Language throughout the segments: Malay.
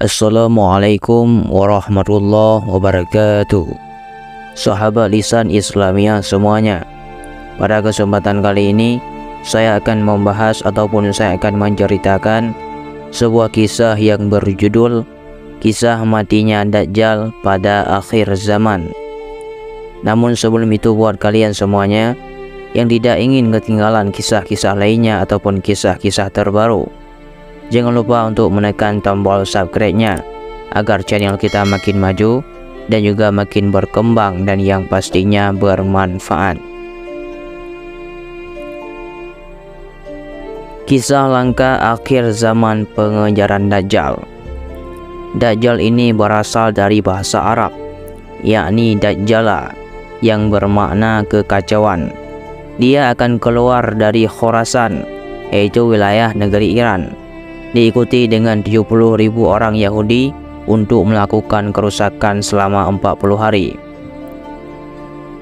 Assalamualaikum warahmatullahi wabarakatuh. Sahabat lisan Islamiyah semuanya, pada kesempatan kali ini saya akan membahas ataupun saya akan menceritakan sebuah kisah yang berjudul Kisah Matinya Dajjal pada Akhir Zaman. Namun sebelum itu, buat kalian semuanya yang tidak ingin ketinggalan kisah-kisah lainnya ataupun kisah-kisah terbaru, jangan lupa untuk menekan tombol subscribe-nya agar channel kita makin maju dan juga makin berkembang dan yang pastinya bermanfaat. Kisah langka akhir zaman pengejaran Dajjal. Dajjal ini berasal dari bahasa Arab, yakni Dajjala, yang bermakna kekacauan. Dia akan keluar dari Khorasan, yaitu wilayah negeri Iran, diikuti dengan 70.000 orang Yahudi untuk melakukan kerusakan selama 40 hari.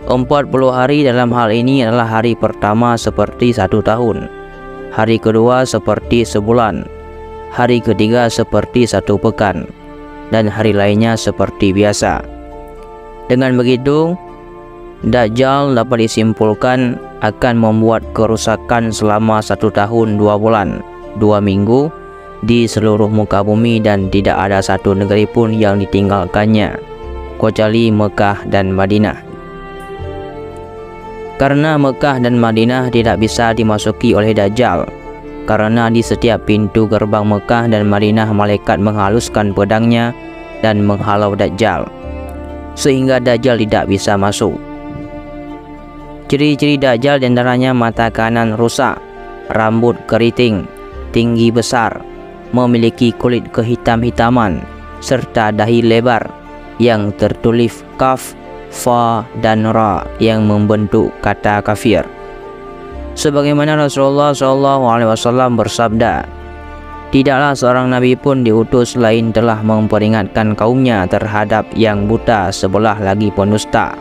40 hari dalam hal ini adalah hari pertama seperti 1 tahun, hari kedua seperti sebulan, hari ketiga seperti 1 pekan, dan hari lainnya seperti biasa. Dengan begitu, Dajjal dapat disimpulkan akan membuat kerusakan selama 1 tahun 2 bulan 2 minggu di seluruh muka bumi, dan tidak ada satu negeri pun yang ditinggalkannya kecuali Mekah dan Madinah. Karena Mekah dan Madinah tidak bisa dimasuki oleh Dajjal, karena di setiap pintu gerbang Mekah dan Madinah malaikat menghaluskan pedangnya dan menghalau Dajjal, sehingga Dajjal tidak bisa masuk. Ciri-ciri Dajjal diantaranya mata kanan rusak, rambut keriting, tinggi besar, memiliki kulit kehitam-hitaman, serta dahi lebar yang tertulis kaf, fa, dan ra yang membentuk kata kafir. Sebagaimana Rasulullah SAW bersabda, tidaklah seorang nabi pun diutus selain telah memperingatkan kaumnya terhadap yang buta sebelah lagi pendusta.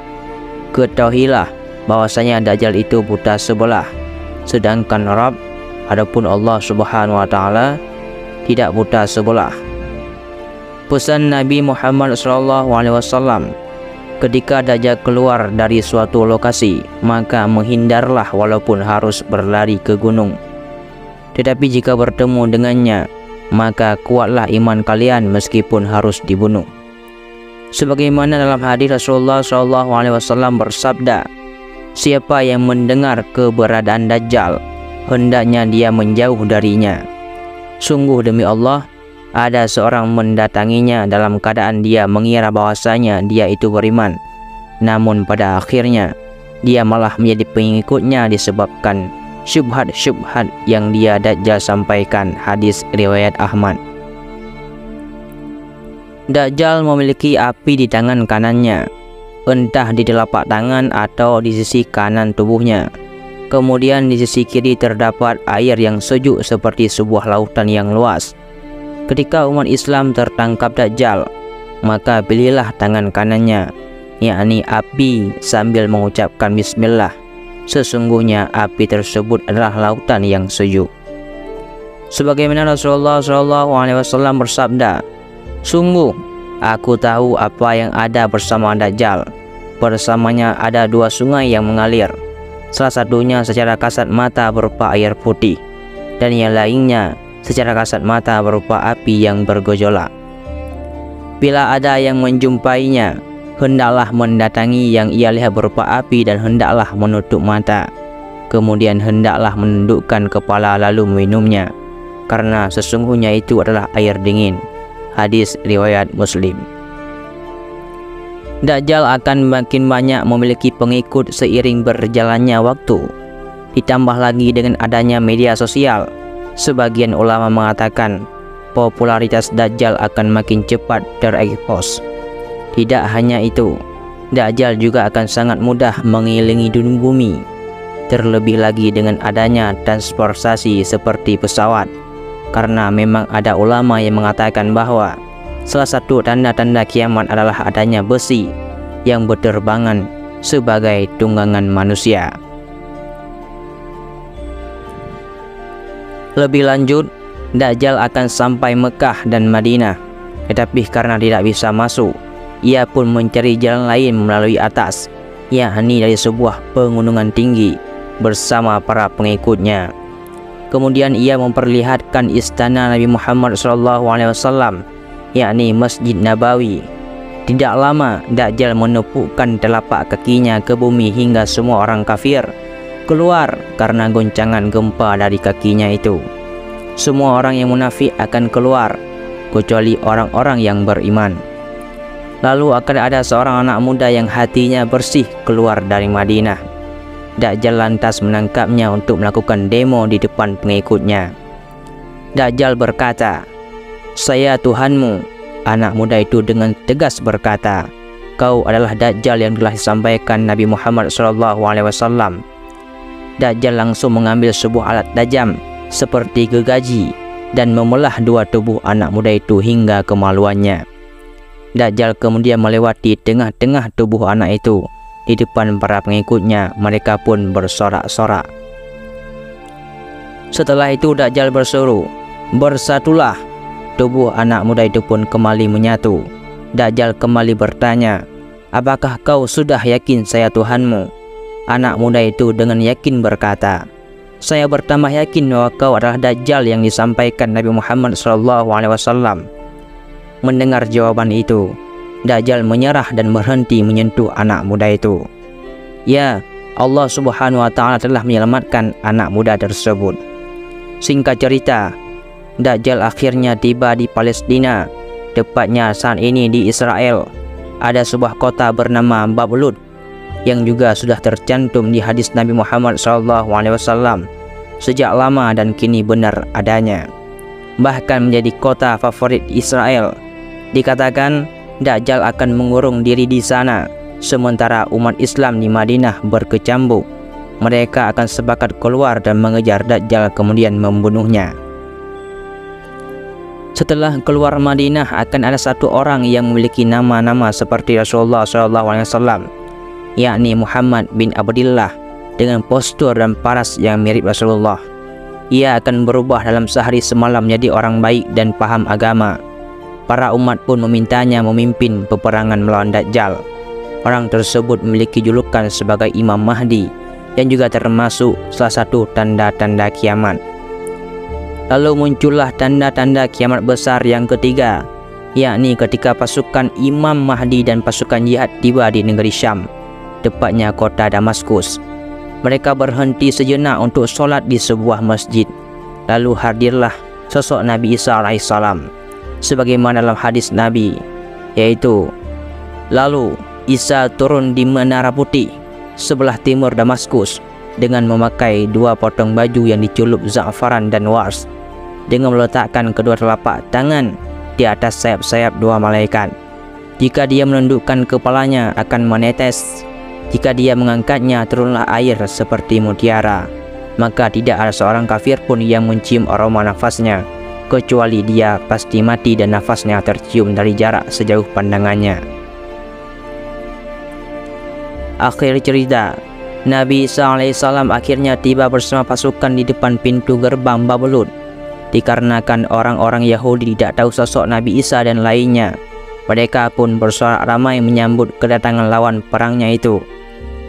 Ketahuilah bahwasanya Dajjal itu buta sebelah, sedangkan Rabb, adapun Allah Subhanahu wa Ta'ala, tidak buta sebelah. Pesan Nabi Muhammad SAW, ketika Dajjal keluar dari suatu lokasi, maka menghindarlah walaupun harus berlari ke gunung. Tetapi jika bertemu dengannya, maka kuatlah iman kalian meskipun harus dibunuh. Sebagaimana dalam hadis Rasulullah SAW bersabda, siapa yang mendengar keberadaan Dajjal, hendaknya dia menjauh darinya. Sungguh demi Allah, ada seorang mendatanginya dalam keadaan dia mengira bahwasanya dia itu beriman, namun pada akhirnya dia malah menjadi pengikutnya disebabkan syubhat-syubhat yang dia Dajjal sampaikan. Hadis riwayat Ahmad. Dajjal memiliki api di tangan kanannya, entah di telapak tangan atau di sisi kanan tubuhnya. Kemudian di sisi kiri terdapat air yang sejuk seperti sebuah lautan yang luas. Ketika umat Islam tertangkap Dajjal, maka pilihlah tangan kanannya, yakni api, sambil mengucapkan bismillah. Sesungguhnya api tersebut adalah lautan yang sejuk. Sebagaimana Rasulullah SAW bersabda, sungguh aku tahu apa yang ada bersama Dajjal. Bersamanya ada 2 sungai yang mengalir. Salah satunya secara kasat mata berupa air putih, dan yang lainnya secara kasat mata berupa api yang bergejolak. Bila ada yang menjumpainya, hendaklah mendatangi yang ia lihat berupa api dan hendaklah menutup mata. Kemudian hendaklah menundukkan kepala lalu meminumnya, karena sesungguhnya itu adalah air dingin. Hadis riwayat Muslim. Dajjal akan makin banyak memiliki pengikut seiring berjalannya waktu. Ditambah lagi dengan adanya media sosial, sebagian ulama mengatakan popularitas Dajjal akan makin cepat terekspos. Tidak hanya itu, Dajjal juga akan sangat mudah mengelilingi dunia bumi. Terlebih lagi dengan adanya transportasi seperti pesawat, karena memang ada ulama yang mengatakan bahwa salah satu tanda-tanda kiamat adalah adanya besi yang berterbangan sebagai tunggangan manusia. Lebih lanjut, Dajjal akan sampai Mekah dan Madinah. Tetapi karena tidak bisa masuk, ia pun mencari jalan lain melalui atas, yakni dari sebuah pegunungan tinggi bersama para pengikutnya. Kemudian ia memperlihatkan istana Nabi Muhammad SAW, yakni Masjid Nabawi. Tidak lama Dajjal menepukkan telapak kakinya ke bumi hingga semua orang kafir keluar karena goncangan gempa dari kakinya itu. Semua orang yang munafik akan keluar kecuali orang-orang yang beriman. Lalu akan ada seorang anak muda yang hatinya bersih keluar dari Madinah. Dajjal lantas menangkapnya untuk melakukan demo di depan pengikutnya. Dajjal berkata, "Saya Tuhanmu." Anak muda itu dengan tegas berkata, "Kau adalah Dajjal yang telah disampaikan Nabi Muhammad SAW." Dajjal langsung mengambil sebuah alat tajam seperti gergaji dan memelah dua tubuh anak muda itu hingga kemaluannya. Dajjal kemudian melewati tengah-tengah tubuh anak itu. Di depan para pengikutnya, mereka pun bersorak-sorak. Setelah itu Dajjal berseru, "Bersatulah." Tubuh anak muda itu pun kembali menyatu. Dajjal kembali bertanya, "Apakah kau sudah yakin saya Tuhanmu?" Anak muda itu dengan yakin berkata, "Saya bertambah yakin bahwa kau adalah Dajjal yang disampaikan Nabi Muhammad SAW." Mendengar jawaban itu, Dajjal menyerah dan berhenti menyentuh anak muda itu. Ya, Allah Subhanahu wa Ta'ala telah menyelamatkan anak muda tersebut. Singkat cerita, Dajjal akhirnya tiba di Palestina, tepatnya saat ini di Israel. Ada sebuah kota bernama Babylon yang juga sudah tercantum di hadis Nabi Muhammad SAW sejak lama dan kini benar adanya, bahkan menjadi kota favorit Israel. Dikatakan Dajjal akan mengurung diri di sana, sementara umat Islam di Madinah berkecambuk. Mereka akan sepakat keluar dan mengejar Dajjal kemudian membunuhnya. Setelah keluar Madinah akan ada satu orang yang memiliki nama-nama seperti Rasulullah SAW, yakni Muhammad bin Abdillah, dengan postur dan paras yang mirip Rasulullah. Ia akan berubah dalam sehari semalam menjadi orang baik dan paham agama. Para umat pun memintanya memimpin peperangan melawan Dajjal. Orang tersebut memiliki julukan sebagai Imam Mahdi yang juga termasuk salah satu tanda-tanda kiamat. Lalu muncullah tanda-tanda kiamat besar yang ketiga, yakni ketika pasukan Imam Mahdi dan pasukan jihad tiba di negeri Syam, tepatnya kota Damaskus. Mereka berhenti sejenak untuk sholat di sebuah masjid. Lalu hadirlah sosok Nabi Isa alaihissalam, sebagaimana dalam hadis Nabi, yaitu, lalu Isa turun di Menara Putih sebelah timur Damaskus dengan memakai dua potong baju yang diculup za'faran dan wars, dengan meletakkan kedua telapak tangan di atas sayap-sayap dua malaikat. Jika dia menundukkan kepalanya akan menetes, jika dia mengangkatnya turunlah air seperti mutiara. Maka tidak ada seorang kafir pun yang mencium aroma nafasnya, kecuali dia pasti mati dan nafasnya tercium dari jarak sejauh pandangannya. Akhir cerita, Nabi Isa alaihissalam akhirnya tiba bersama pasukan di depan pintu gerbang Babylon. Dikarenakan orang-orang Yahudi tidak tahu sosok Nabi Isa dan lainnya, mereka pun bersorak ramai menyambut kedatangan lawan perangnya itu.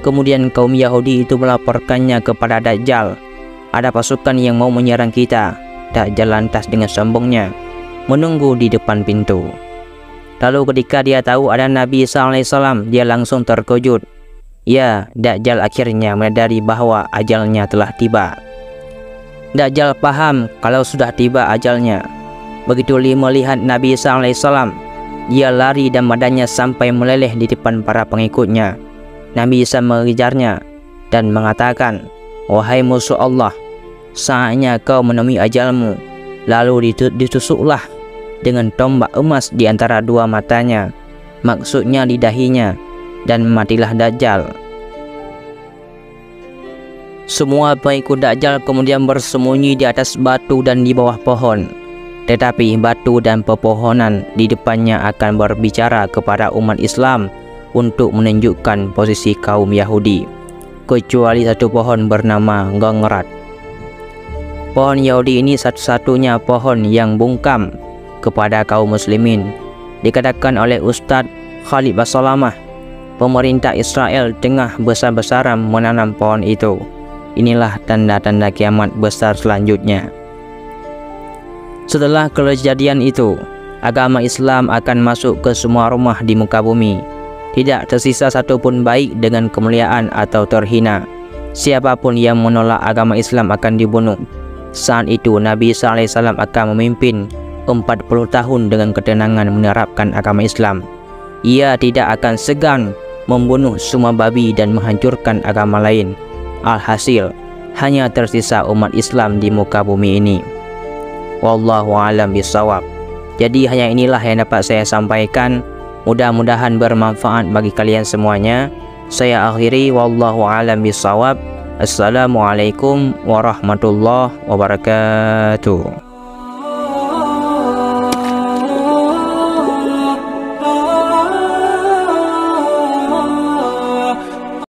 Kemudian kaum Yahudi itu melaporkannya kepada Dajjal, "Ada pasukan yang mau menyerang kita." Dajjal lantas dengan sombongnya menunggu di depan pintu. Lalu ketika dia tahu ada Nabi Isa alaihissalam, dia langsung terkejut. Ya, Dajjal akhirnya menyadari bahwa ajalnya telah tiba. Dajjal paham kalau sudah tiba ajalnya. Begitu melihat Nabi Isa alaihissalam, dia lari dan badannya sampai meleleh di depan para pengikutnya. Nabi Isa mengejarnya dan mengatakan, "Wahai musuh Allah, saatnya kau menemui ajalmu." Lalu ditusuklah dengan tombak emas di antara dua matanya, maksudnya di dahinya, dan matilah Dajjal. Semua pengikut Dajjal kemudian bersembunyi di atas batu dan di bawah pohon. Tetapi batu dan pepohonan di depannya akan berbicara kepada umat Islam untuk menunjukkan posisi kaum Yahudi, kecuali satu pohon bernama Gongrat. Pohon Yahudi ini satu-satunya pohon yang bungkam kepada kaum muslimin Dikatakan oleh Ustaz Khalid Basalamah, pemerintah Israel tengah besar-besaran menanam pohon itu. Inilah tanda-tanda kiamat besar selanjutnya. Setelah kejadian itu, agama Islam akan masuk ke semua rumah di muka bumi. Tidak tersisa satupun baik dengan kemuliaan atau terhina. Siapapun yang menolak agama Islam akan dibunuh. Saat itu Nabi SAW akan memimpin 40 tahun dengan ketenangan menerapkan agama Islam. Ia tidak akan segan membunuh semua babi dan menghancurkan agama lain. Alhasil, hanya tersisa umat Islam di muka bumi ini. Wallahu a'lam bishawab. Jadi hanya inilah yang dapat saya sampaikan. Mudah-mudahan bermanfaat bagi kalian semuanya. Saya akhiri, wallahu a'lam bishawab. Assalamualaikum warahmatullahi wabarakatuh.